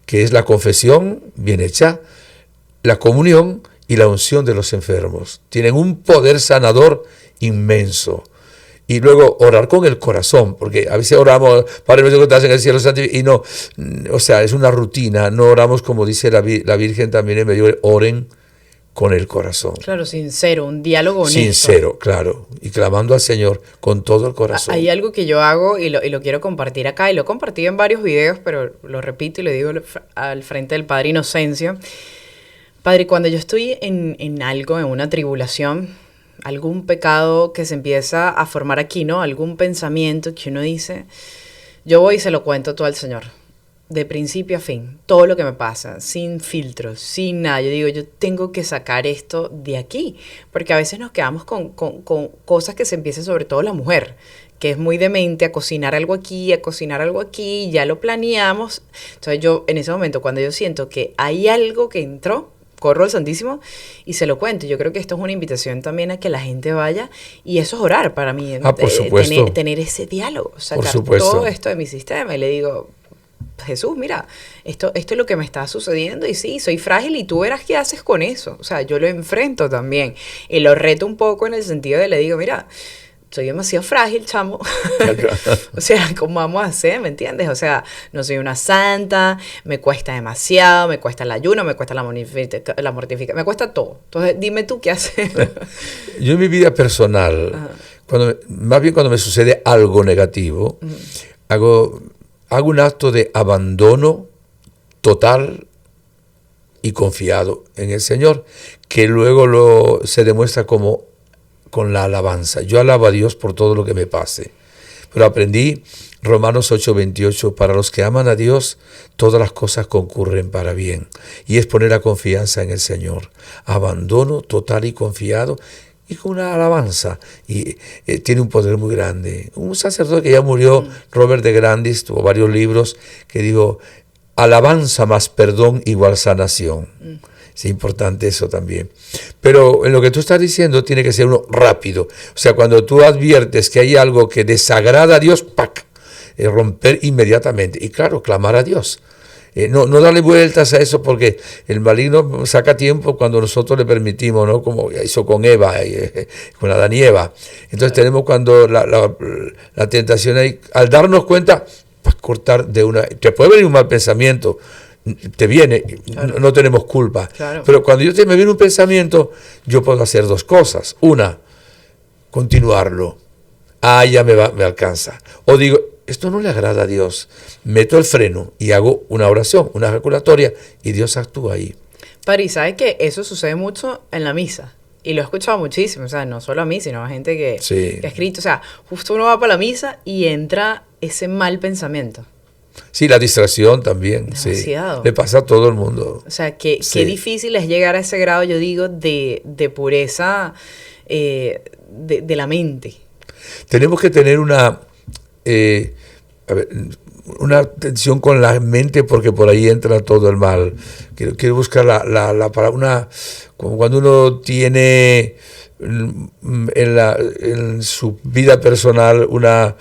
que es la confesión bien hecha, la comunión y la unción de los enfermos. Tienen un poder sanador inmenso. Y luego orar con el corazón, porque a veces oramos, Padre nuestro que estás en el cielo, y no, o sea, es una rutina, no oramos como dice la Virgen también en medio, oren con el corazón. Claro, sincero, un diálogo honesto. Sincero, claro, y clamando al Señor con todo el corazón. Hay algo que yo hago y lo quiero compartir acá, y lo he compartido en varios videos, pero lo repito y le digo al frente del Padre Inocencio. Padre, cuando yo estoy en algo, en una tribulación, algún pecado que se empieza a formar aquí, ¿no? Algún pensamiento que uno dice, yo voy y se lo cuento todo al Señor, de principio a fin, todo lo que me pasa, sin filtros, sin nada. Yo digo, yo tengo que sacar esto de aquí, porque a veces nos quedamos con cosas que se empiezan, sobre todo la mujer, que es muy demente, a cocinar algo aquí, ya lo planeamos. Entonces yo, en ese momento, cuando yo siento que hay algo que entró, corro al Santísimo y se lo cuento. Yo creo que esto es una invitación también a que la gente vaya, y eso es orar para mí. Por supuesto. Tener ese diálogo, sacar todo esto de mi sistema y le digo, Jesús, mira, esto es lo que me está sucediendo y sí, soy frágil y tú verás qué haces con eso. O sea, yo lo enfrento también y lo reto un poco en el sentido de le digo, mira, soy demasiado frágil, chamo. O sea, ¿cómo vamos a hacer? ¿Me entiendes? O sea, no soy una santa, me cuesta demasiado, me cuesta el ayuno, me cuesta la mortificación, me cuesta todo. Entonces, dime tú qué haces. Yo en mi vida personal, más bien cuando me sucede algo negativo, hago un acto de abandono total y confiado en el Señor, que luego se demuestra como con la alabanza. Yo alabo a Dios por todo lo que me pase. pero aprendí Romanos 8:28, para los que aman a Dios, todas las cosas concurren para bien. Y es poner la confianza en el Señor. Abandono total y confiado y con una alabanza. Y tiene un poder muy grande. Un sacerdote que ya murió, Robert de Grandis, tuvo varios libros, que dijo, alabanza más perdón igual sanación. Es importante eso también. Pero en lo que tú estás diciendo tiene que ser uno rápido. O sea, cuando tú adviertes que hay algo que desagrada a Dios, ¡pac!, romper inmediatamente. Y claro, clamar a Dios. No darle vueltas a eso, porque el maligno saca tiempo cuando nosotros le permitimos, ¿no? Como hizo con Eva, con Adán y Eva. Entonces tenemos cuando la tentación ahí, al darnos cuenta, pues cortar de una. Te puede venir un mal pensamiento, te viene, claro. No tenemos culpa. Claro. Pero cuando me viene un pensamiento, yo puedo hacer dos cosas. Una, continuarlo. Ya me alcanza. O digo, esto no le agrada a Dios. Meto el freno y hago una oración, una ejaculatoria, y Dios actúa ahí. Pari, ¿sabes que eso sucede mucho en la misa? Y lo he escuchado muchísimo, o sea, no solo a mí, sino a gente que ha escrito. O sea, justo uno va para la misa y entra ese mal pensamiento. Sí, la distracción también. Demasiado. Sí. Le pasa a todo el mundo. O sea, qué difícil es llegar a ese grado, yo digo, de pureza de la mente. Tenemos que tener una tensión con la mente, porque por ahí entra todo el mal. Quiero buscar para como cuando uno tiene en su vida personal una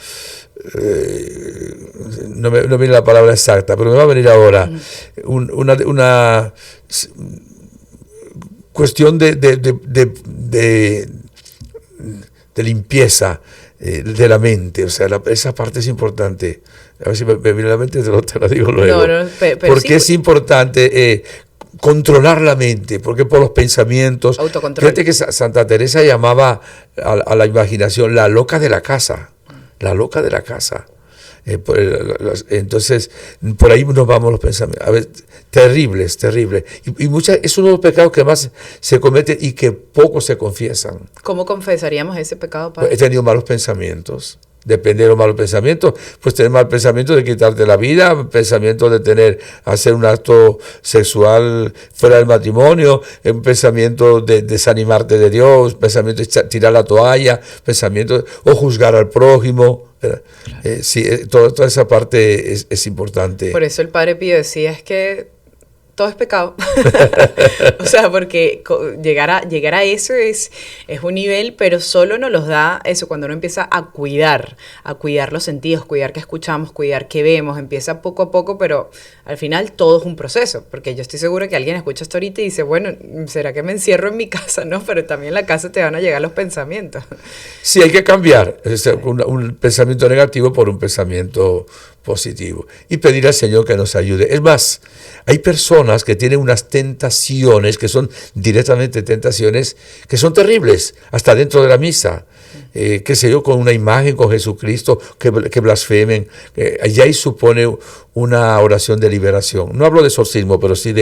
no me viene la palabra exacta, pero me va a venir ahora una cuestión de limpieza de la mente. O sea, esa parte es importante. A ver si me viene a la mente, te lo digo luego. Porque sí, es importante controlar la mente, porque por los pensamientos. Autocontrol. Fíjate que Santa Teresa llamaba a la imaginación la loca de la casa. La loca de la casa. Entonces, por ahí nos vamos los pensamientos. A ver, terribles. Y es uno de los pecados que más se cometen y que poco se confiesan. ¿Cómo confesaríamos ese pecado, padre? He tenido malos pensamientos. Depende de los malos pensamientos. Pues tener mal pensamiento de quitarte la vida, pensamiento de hacer un acto sexual fuera del matrimonio, un pensamiento de desanimarte de Dios, pensamiento de tirar la toalla, pensamiento o juzgar al prójimo. Claro. Sí, toda esa parte es importante. Por eso el Padre Pío decía, es que todo es pecado. O sea, porque llegar a eso es un nivel, pero solo nos los da eso cuando uno empieza a cuidar los sentidos, cuidar qué escuchamos, cuidar qué vemos, empieza poco a poco, pero al final todo es un proceso, porque yo estoy segura que alguien escucha esto ahorita y dice, bueno, ¿será que me encierro en mi casa? No, pero también en la casa te van a llegar los pensamientos. Sí, hay que cambiar un pensamiento negativo por un pensamiento positivo y pedir al Señor que nos ayude. Es más, hay personas que tienen unas tentaciones que son directamente tentaciones que son terribles, hasta dentro de la misa. Qué sé yo, con una imagen, con Jesucristo, que blasfemen. Allá ahí supone una oración de liberación. No hablo de exorcismo, pero sí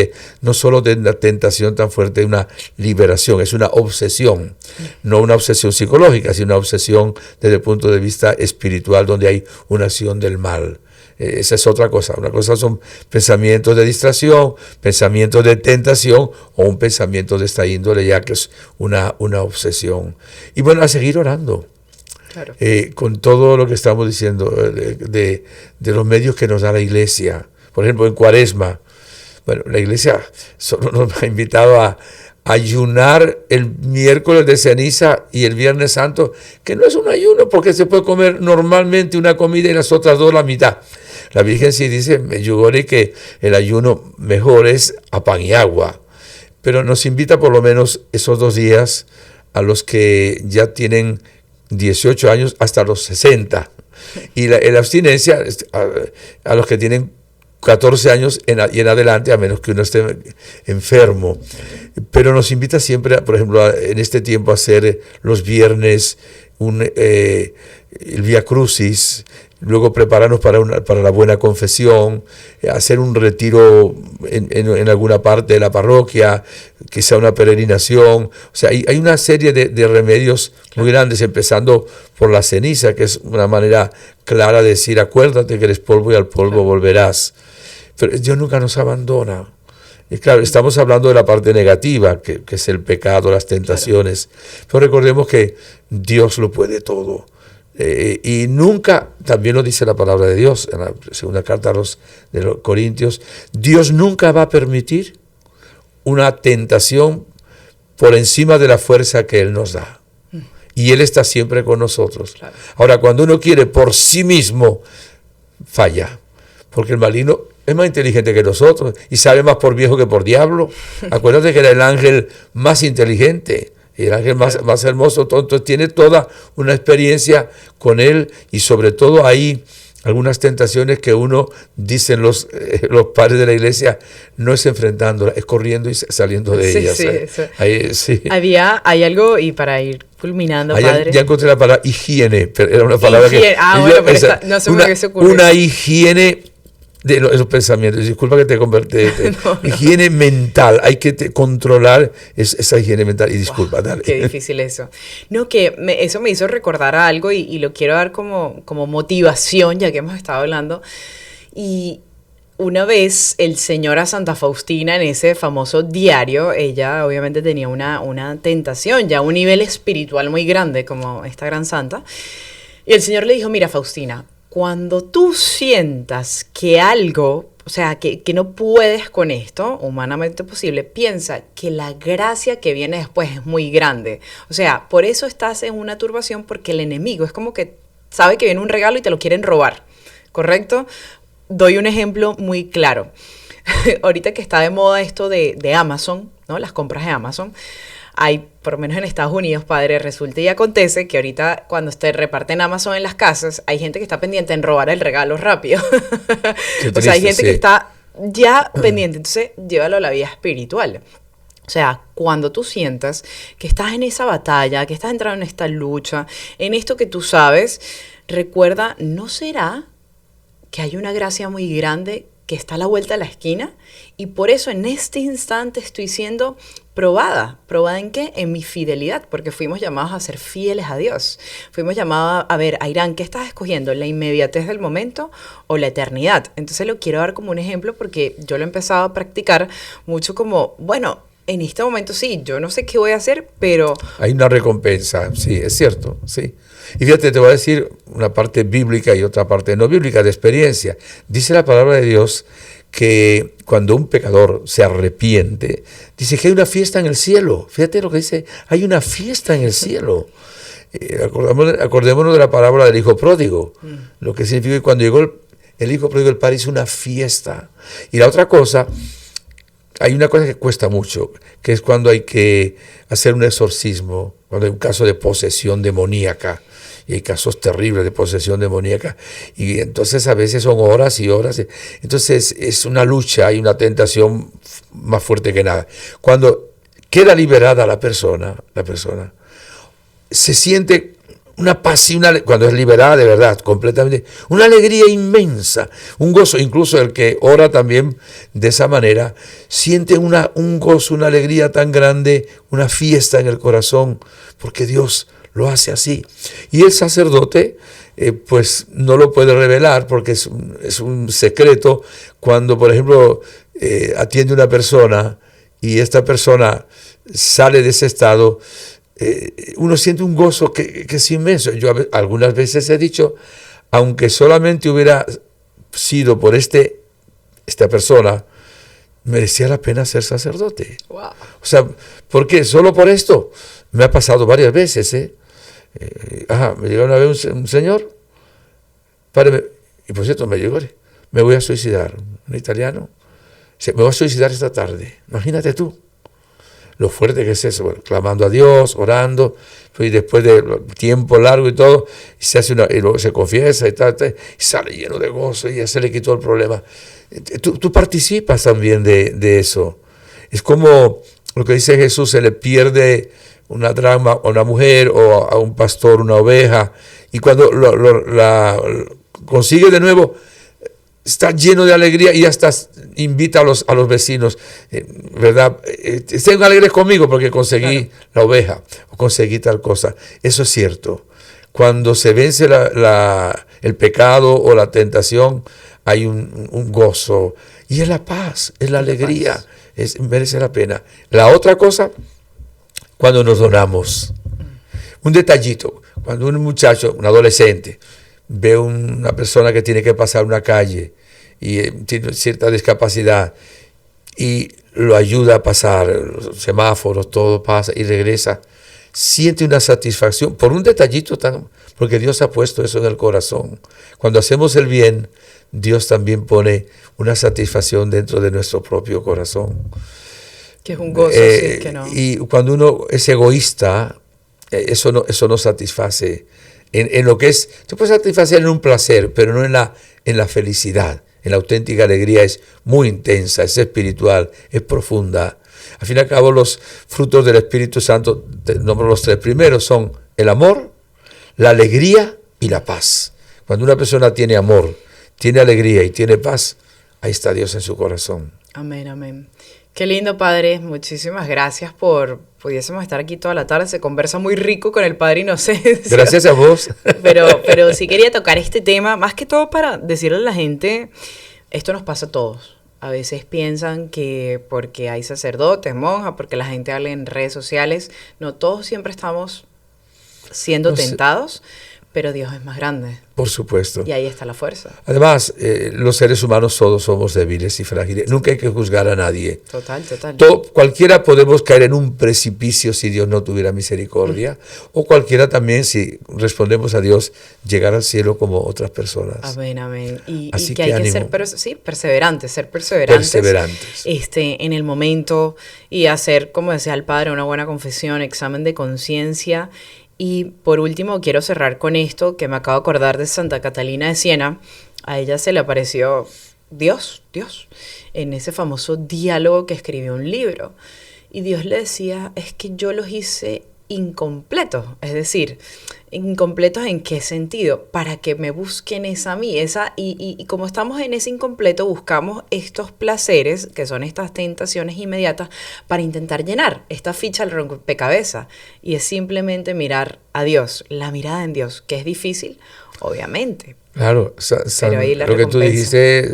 no solo de una tentación tan fuerte, una liberación, es una obsesión. No una obsesión psicológica, sino una obsesión desde el punto de vista espiritual, donde hay una acción del mal. Esa es otra cosa. Una cosa son pensamientos de distracción, pensamientos de tentación o un pensamiento de esta índole, ya que es una obsesión. Y bueno, a seguir orando. Claro. Con todo lo que estamos diciendo, de los medios que nos da la Iglesia. Por ejemplo, en Cuaresma, bueno, la Iglesia solo nos ha invitado a ayunar el miércoles de ceniza y el viernes santo, que no es un ayuno, porque se puede comer normalmente una comida y las otras dos la mitad. La Virgen sí dice, Medjugorje, que el ayuno mejor es a pan y agua, pero nos invita por lo menos esos 2 días a los que ya tienen 18 años hasta los 60, y la abstinencia a los que tienen 14 años y en adelante, a menos que uno esté enfermo. Pero nos invita siempre, por ejemplo, en este tiempo a hacer los viernes el Vía Crucis, luego prepararnos para la buena confesión, hacer un retiro en alguna parte de la parroquia, quizá una peregrinación. O sea, hay una serie de remedios muy grandes, empezando por la ceniza, que es una manera clara de decir, acuérdate que eres polvo y al polvo volverás. Pero Dios nunca nos abandona. Y claro, estamos hablando de la parte negativa, que es el pecado, las tentaciones. Pero recordemos que Dios lo puede todo. Y nunca, también lo dice la palabra de Dios, en la segunda carta de los Corintios, Dios nunca va a permitir una tentación por encima de la fuerza que Él nos da. Y Él está siempre con nosotros. Claro. Ahora, cuando uno quiere por sí mismo, falla. Porque el maligno es más inteligente que nosotros y sabe más por viejo que por diablo. Acuérdate que era el ángel más inteligente. Y el ángel más hermoso, entonces tiene toda una experiencia con él, y sobre todo hay algunas tentaciones que uno, dicen los padres de la iglesia, no es enfrentándolas, es corriendo y saliendo de ellas. Sí. Hay algo, y para ir culminando, padre. Ya encontré la palabra higiene, pero era una palabra que... bueno, pero no sé por qué se ocurre. Una higiene de los pensamientos, disculpa que te convertí. Higiene mental, hay que controlar esa higiene mental, y disculpa, dale. Qué difícil eso. No, que eso me hizo recordar a algo, y lo quiero dar como motivación, ya que hemos estado hablando. Y una vez el señor a Santa Faustina, en ese famoso diario, ella obviamente tenía una tentación, ya a un nivel espiritual muy grande, como esta gran santa, y el señor le dijo, mira, Faustina, cuando tú sientas que algo, o sea, que no puedes con esto, humanamente posible, piensa que la gracia que viene después es muy grande. O sea, por eso estás en una turbación, porque el enemigo es como que sabe que viene un regalo y te lo quieren robar, ¿correcto? Doy un ejemplo muy claro. Ahorita que está de moda esto de Amazon, ¿no? Las compras de Amazon. Hay, por lo menos en Estados Unidos, padre, resulta y acontece que ahorita cuando te reparten Amazon en las casas, hay gente que está pendiente en robar el regalo rápido. O sea, hay gente que está ya pendiente. Entonces, llévalo a la vida espiritual. O sea, cuando tú sientas que estás en esa batalla, que estás entrando en esta lucha, en esto que tú sabes, recuerda, ¿no será que hay una gracia muy grande que está a la vuelta de la esquina? Y por eso en este instante estoy siendo probada. ¿Probada en qué? En mi fidelidad, porque fuimos llamados a ser fieles a Dios. Fuimos llamados a ver, Airán, ¿qué estás escogiendo? ¿La inmediatez del momento o la eternidad? Entonces lo quiero dar como un ejemplo, porque yo lo he empezado a practicar mucho como, bueno, en este momento sí, yo no sé qué voy a hacer, pero... Hay una recompensa, sí, es cierto, sí. Y fíjate, te voy a decir una parte bíblica y otra parte no bíblica, de experiencia. Dice la palabra de Dios que cuando un pecador se arrepiente, dice que hay una fiesta en el cielo. Fíjate lo que dice, hay una fiesta en el cielo. Acordémonos de la parábola del hijo pródigo, lo que significa que cuando llegó el hijo pródigo, el padre hizo una fiesta. Y la otra cosa, hay una cosa que cuesta mucho, que es cuando hay que hacer un exorcismo, cuando hay un caso de posesión demoníaca. Y hay casos terribles de posesión demoníaca, y entonces a veces son horas y horas. Entonces es una lucha, hay una tentación más fuerte que nada. Cuando queda liberada la persona se siente una paz, cuando es liberada de verdad, completamente, una alegría inmensa, un gozo. Incluso el que ora también de esa manera siente un gozo, una alegría tan grande, una fiesta en el corazón, porque Dios lo hace así. Y el sacerdote pues no lo puede revelar, porque es un secreto. Cuando, por ejemplo, atiende una persona y esta persona sale de ese estado, uno siente un gozo que es inmenso. Yo algunas veces he dicho, aunque solamente hubiera sido por esta persona, merecía la pena ser sacerdote. Wow. O sea, ¿por qué? Solo por esto. Me ha pasado varias veces, me llegó una vez un señor, páreme, y por cierto, me llegó, me voy a suicidar, un italiano, me voy a suicidar esta tarde. Imagínate tú lo fuerte que es eso, bueno, clamando a Dios, orando, y después de tiempo largo y todo, se hace y luego se confiesa y tal, y sale lleno de gozo, y ya se le quitó el problema. Tú participas también de eso. Es como lo que dice Jesús, se le pierde una dracma a una mujer, o a un pastor una oveja, y cuando consigue de nuevo, está lleno de alegría y hasta invita a los vecinos, ¿verdad? Estén alegres conmigo porque conseguí la oveja o conseguí tal cosa. Eso es cierto. Cuando se vence el pecado o la tentación, hay un gozo. Y es la paz, es la alegría, merece la pena. La otra cosa, cuando nos donamos. Un detallito, cuando un muchacho, un adolescente, ve una persona que tiene que pasar una calle y tiene cierta discapacidad y lo ayuda a pasar, los semáforos, todo pasa y regresa, siente una satisfacción por un detallito porque Dios ha puesto eso en el corazón. Cuando hacemos el bien, Dios también pone una satisfacción dentro de nuestro propio corazón. Que es un gozo, sí, que no. Y cuando uno es egoísta, eso no satisface. En lo que es, se puede satisfacer en un placer, pero no en la felicidad. En la auténtica alegría es muy intensa, es espiritual, es profunda. Al fin y al cabo, los frutos del Espíritu Santo, nombro los 3 primeros, son el amor, la alegría y la paz. Cuando una persona tiene amor, tiene alegría y tiene paz, ahí está Dios en su corazón. Amén, amén. Qué lindo, Padre. Muchísimas gracias pudiésemos estar aquí toda la tarde. Se conversa muy rico con el Padre Inocencio. Gracias a vos. Pero sí quería tocar este tema, más que todo para decirle a la gente, esto nos pasa a todos. A veces piensan que porque hay sacerdotes, monjas, porque la gente habla en redes sociales, no todos siempre estamos siendo tentados, pero Dios es más grande. Por supuesto. Y ahí está la fuerza. Además, los seres humanos todos somos débiles y frágiles. Nunca hay que juzgar a nadie. Total. Cualquiera podemos caer en un precipicio si Dios no tuviera misericordia. O cualquiera también, si respondemos a Dios, llegar al cielo como otras personas. Amén. Y Así que hay ánimo. que ser perseverantes, en el momento y hacer, como decía el Padre, una buena confesión, examen de conciencia. Y por último, quiero cerrar con esto, que me acabo de acordar de Santa Catalina de Siena. A ella se le apareció Dios, en ese famoso diálogo que escribió un libro. Y Dios le decía, es que yo los hice incompletos. Es decir, ¿incompletos en qué sentido? Para que me busquen a mí. Y como estamos en ese incompleto, buscamos estos placeres, que son estas tentaciones inmediatas, para intentar llenar esta ficha al rompecabezas. Y es simplemente mirar a Dios, la mirada en Dios, que es difícil, obviamente. Claro, pero ahí la lo que tú dijiste,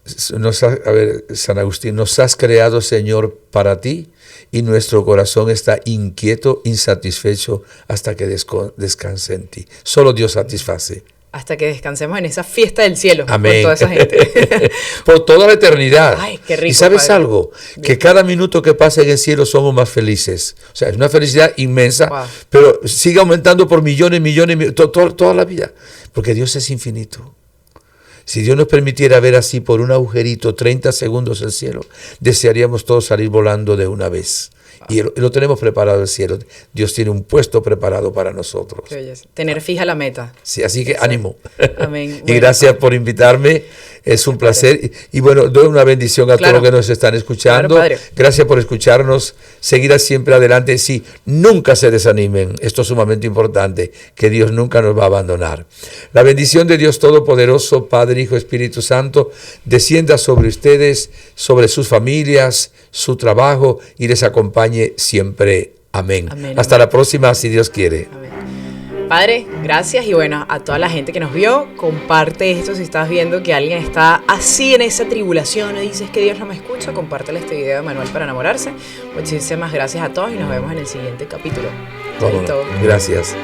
San Agustín, nos has creado, Señor, para ti, y nuestro corazón está inquieto, insatisfecho, hasta que descanse en ti. Solo Dios satisface. Hasta que descansemos en esa fiesta del cielo. Amén. Con toda esa gente. Por toda la eternidad. Ay, qué rico. Y ¿sabes Padre? algo? Que cada minuto que pasa en el cielo somos más felices. O sea, es una felicidad inmensa, Wow. pero sigue aumentando por millones, toda la vida. Porque Dios es infinito. Si Dios nos permitiera ver así por un agujerito 30 segundos el cielo, desearíamos todos salir volando de una vez. Y lo tenemos preparado el cielo. Dios tiene un puesto preparado para nosotros. Qué belleza. Tener fija la meta. Sí, así que ánimo. Amén. Y gracias por invitarme. Es un placer. Y bueno, doy una bendición a todos los que nos están escuchando. Claro, Padre. Gracias por escucharnos. Seguirá siempre adelante. Sí, nunca se desanimen. Esto es sumamente importante, que Dios nunca nos va a abandonar. La bendición de Dios Todopoderoso, Padre, Hijo, Espíritu Santo, descienda sobre ustedes, sobre sus familias, su trabajo y les acompañe siempre. Amén. Hasta la próxima, si Dios quiere. Amén. Padre, gracias y bueno, a toda la gente que nos vio, comparte esto si estás viendo que alguien está así en esa tribulación y dices que Dios no me escucha, compártele este video de Manual para enamorarse. Muchísimas gracias a todos y nos vemos en el siguiente capítulo. Vámonos. Gracias.